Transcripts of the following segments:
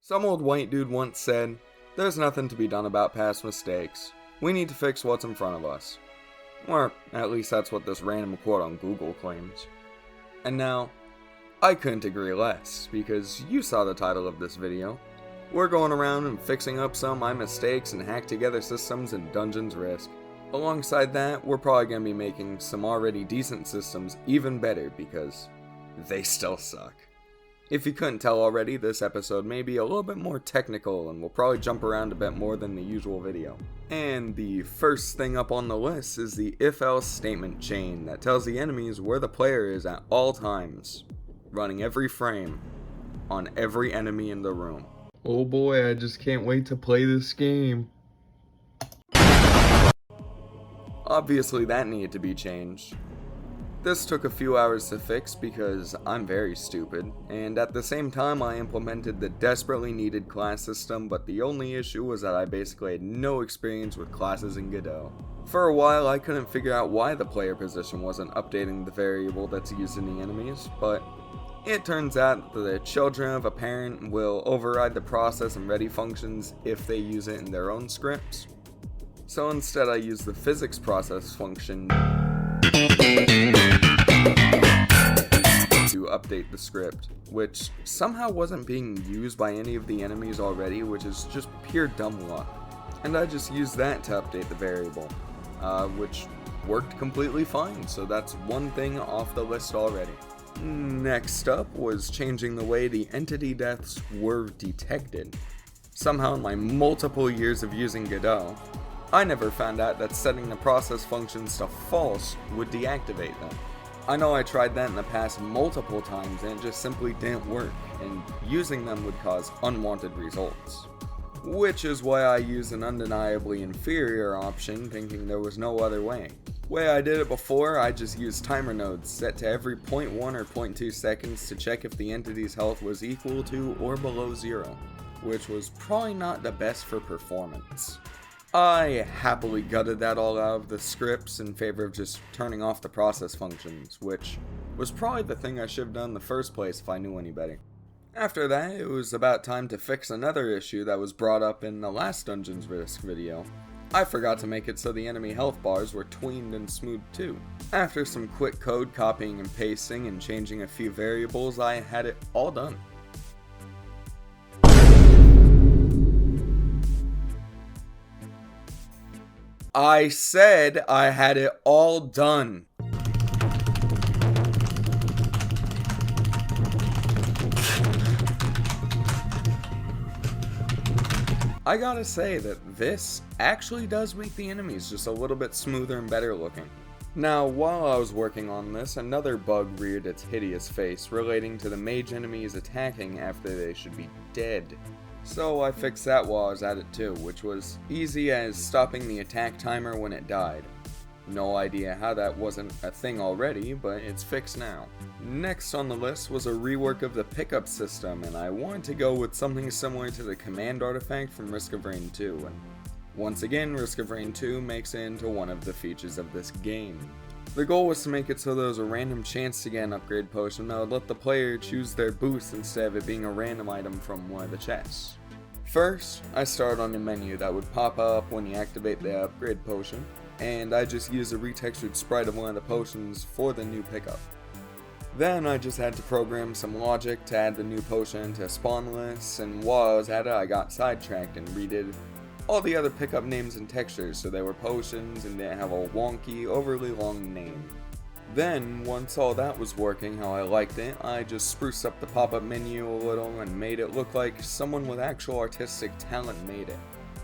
Some old white dude once said, "There's nothing to be done about past mistakes. We need to fix what's in front of us." Or at least that's what this random quote on Google claims. And now, I couldn't agree less, because you saw the title of this video. We're going around and fixing up some of my mistakes and hacked together systems in Dungeons Risk. Alongside that, we're probably going to be making some already decent systems even better because they still suck. If you couldn't tell already, this episode may be a little bit more technical and will probably jump around a bit more than the usual video. And the first thing up on the list is the if-else statement chain that tells the enemies where the player is at all times, running every frame on every enemy in the room. Oh boy, I just can't wait to play this game. Obviously that needed to be changed. This took a few hours to fix because I'm very stupid, and at the same time I implemented the desperately needed class system, but the only issue was that I basically had no experience with classes in Godot. For a while I couldn't figure out why the player position wasn't updating the variable that's used in the enemies, but it turns out that the children of a parent will override the process and ready functions if they use it in their own scripts. So instead I used the physics process function to update the script, which somehow wasn't being used by any of the enemies already, which is just pure dumb luck. And I just used that to update the variable, which worked completely fine, so that's one thing off the list already. Next up was changing the way the entity deaths were detected. Somehow in my multiple years of using Godot, I never found out that setting the process functions to false would deactivate them. I know I tried that in the past multiple times and it just simply didn't work, and using them would cause unwanted results. Which is why I used an undeniably inferior option, thinking there was no other way. Way I did it before, I just used timer nodes set to every 0.1 or 0.2 seconds to check if the entity's health was equal to or below 0, which was probably not the best for performance. I happily gutted that all out of the scripts in favor of just turning off the process functions, which was probably the thing I should have done in the first place if I knew any better. After that, it was about time to fix another issue that was brought up in the last Dungeons Risk video. I forgot to make it so the enemy health bars were tweened and smoothed too. After some quick code copying and pasting and changing a few variables, I had it all done. I said I had it all done. I gotta say that this actually does make the enemies just a little bit smoother and better looking. Now, while I was working on this, another bug reared its hideous face relating to the mage enemies attacking after they should be dead. So I fixed that while I was at it too, which was easy as stopping the attack timer when it died. No idea how that wasn't a thing already, but it's fixed now. Next on the list was a rework of the pickup system, and I wanted to go with something similar to the command artifact from Risk of Rain 2, and once again Risk of Rain 2 makes it into one of the features of this game. The goal was to make it so there was a random chance to get an upgrade potion that would let the player choose their boost instead of it being a random item from one of the chests. First, I started on a menu that would pop up when you activate the upgrade potion, and I just used a retextured sprite of one of the potions for the new pickup. Then I just had to program some logic to add the new potion to a spawn list, and while I was at it I got sidetracked and redid all the other pickup names and textures so they were potions and didn't have a wonky, overly long name. Then, once all that was working how I liked it, I just spruced up the pop-up menu a little and made it look like someone with actual artistic talent made it.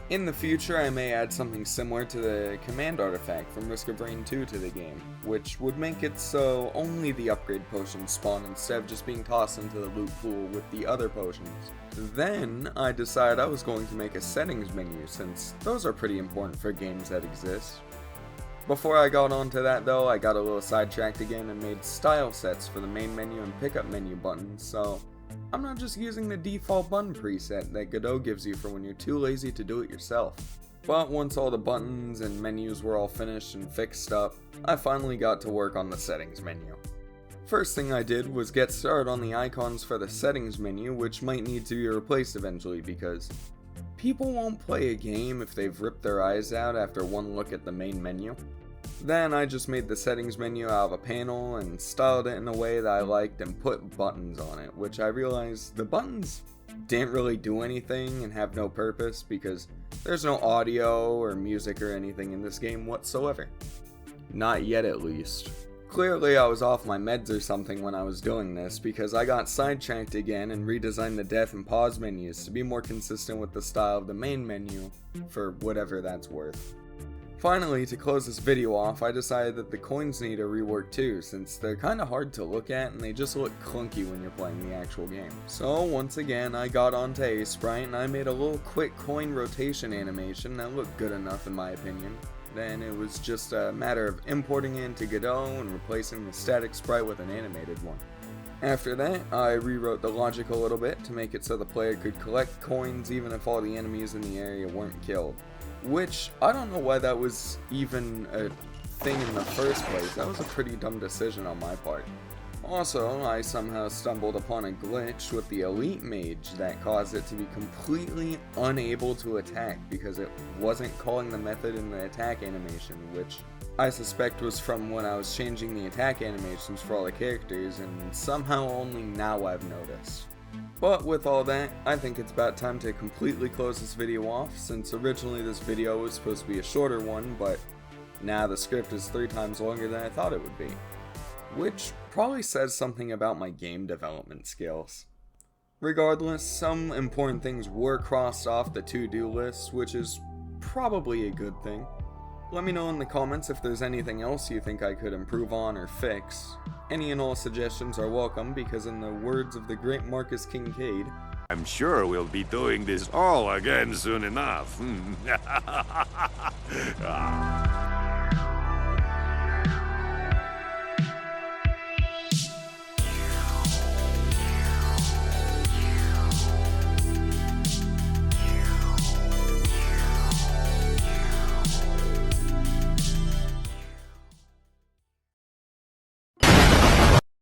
In the future, I may add something similar to the command artifact from Risk of Rain 2 to the game, which would make it so only the upgrade potions spawn instead of just being tossed into the loot pool with the other potions. Then, I decided I was going to make a settings menu, since those are pretty important for games that exist. Before I got onto that though, I got a little sidetracked again and made style sets for the main menu and pickup menu buttons, so I'm not just using the default button preset that Godot gives you for when you're too lazy to do it yourself. But once all the buttons and menus were all finished and fixed up, I finally got to work on the settings menu. First thing I did was get started on the icons for the settings menu, which might need to be replaced eventually because people won't play a game if they've ripped their eyes out after one look at the main menu. Then I just made the settings menu out of a panel and styled it in a way that I liked and put buttons on it, which I realized the buttons didn't really do anything and have no purpose because there's no audio or music or anything in this game whatsoever. Not yet at least. Clearly I was off my meds or something when I was doing this because I got sidetracked again and redesigned the death and pause menus to be more consistent with the style of the main menu, for whatever that's worth. Finally, to close this video off, I decided that the coins need a rework too, since they're kinda hard to look at and they just look clunky when you're playing the actual game. So once again, I got onto Sprite and I made a little quick coin rotation animation that looked good enough in my opinion. Then it was just a matter of importing it into Godot and replacing the static sprite with an animated one. After that, I rewrote the logic a little bit to make it so the player could collect coins even if all the enemies in the area weren't killed. Which, I don't know why that was even a thing in the first place. That was a pretty dumb decision on my part. Also, I somehow stumbled upon a glitch with the elite mage that caused it to be completely unable to attack because it wasn't calling the method in the attack animation, which I suspect was from when I was changing the attack animations for all the characters, and somehow only now I've noticed. But with all that, I think it's about time to completely close this video off, since originally this video was supposed to be a shorter one, but now the script is 3 times longer than I thought it would be. Which probably says something about my game development skills. Regardless, some important things were crossed off the to-do list, which is probably a good thing. Let me know in the comments if there's anything else you think I could improve on or fix. Any and all suggestions are welcome because in the words of the great Marcus Kincaid, I'm sure we'll be doing this all again soon enough.